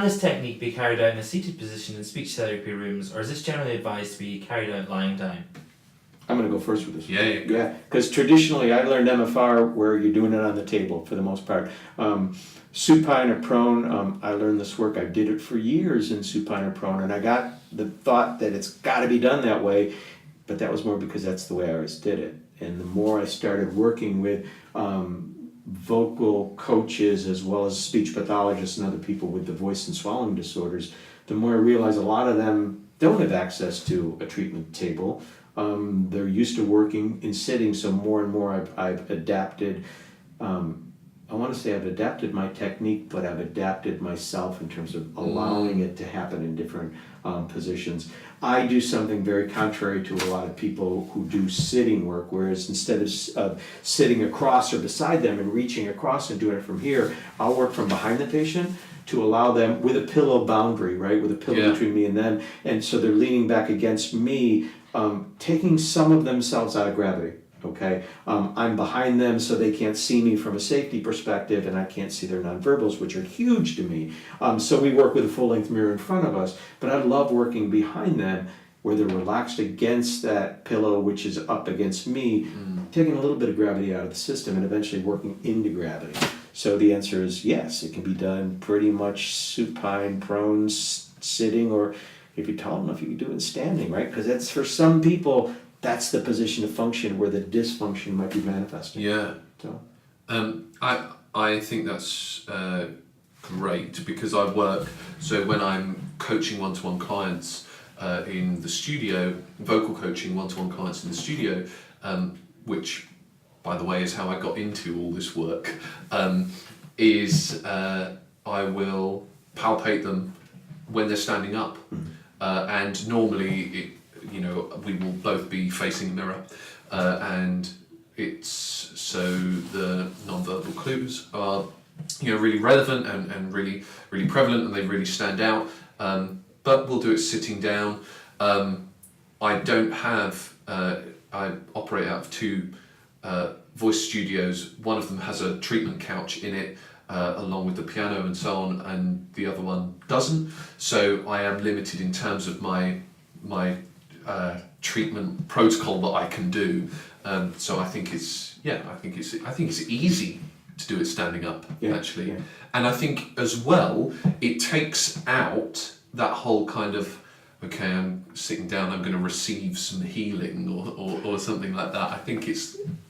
this technique be carried out in a seated position in speech therapy rooms, or is this generally advised to be carried out lying down? I'm going to go first with this. Yeah. Because traditionally I learned MFR where you're doing it on the table for the most part. Supine or prone, I learned this work. I did it for years in supine or prone, and I got the thought that it's got to be done that way, but that was more because that's the way I always did it. And the more I started working with vocal coaches as well as speech pathologists and other people with the voice and swallowing disorders, the more I realized a lot of them don't have access to a treatment table. They're used to working in sitting, so more and more I've adapted. I want to say I've adapted my technique, but I've adapted myself in terms of allowing it to happen in different positions. I do something very contrary to a lot of people who do sitting work, whereas instead of sitting across or beside them and reaching across and doing it from here, I'll work from behind the patient to allow them with a pillow boundary, right, with a pillow between me and them, and so they're leaning back against me, taking some of themselves out of gravity. Okay, I'm behind them so they can't see me from a safety perspective, and I can't see their nonverbals, which are huge to me. So we work with a full-length mirror in front of us, but I love working behind them where they're relaxed against that pillow, which is up against me, taking a little bit of gravity out of the system and eventually working into gravity. So the answer is yes, it can be done pretty much supine, prone, sitting, or if you're tall enough, you can do it standing, right? Because that's, for some people, that's the position of function where the dysfunction might be manifesting. Yeah. So, I think that's great because I work, so when I'm coaching one-to-one clients in the studio, vocal coaching one-to-one clients in the studio, which, by the way, is how I got into all this work, is I will palpate them when they're standing up. And normally, we will both be facing a mirror, and it's so the nonverbal clues are, really relevant and really, really prevalent, and they really stand out. But we'll do it sitting down. I don't have. I operate out of two voice studios. One of them has a treatment couch in it, along with the piano and so on, and the other one doesn't. So I am limited in terms of my treatment protocol that I can do. So I think it's easy to do it standing up, actually. Yeah. And I think as well, it takes out that whole kind of, okay, I'm sitting down, I'm going to receive some healing or something like that. I think it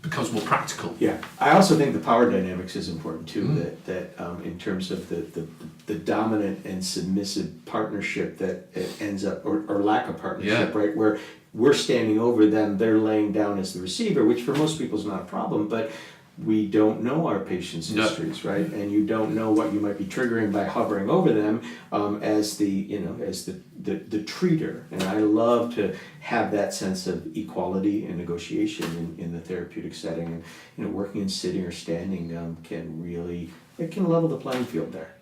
becomes more practical. Yeah, I also think the power dynamics is important too, that in terms of the dominant and submissive partnership that it ends up, or lack of partnership, right, where we're standing over them, they're laying down as the receiver, which for most people is not a problem, but we don't know our patients' histories, right? And you don't know what you might be triggering by hovering over them as the treater. And I love to have that sense of equality and negotiation in the therapeutic setting. And working in sitting or standing can level the playing field there.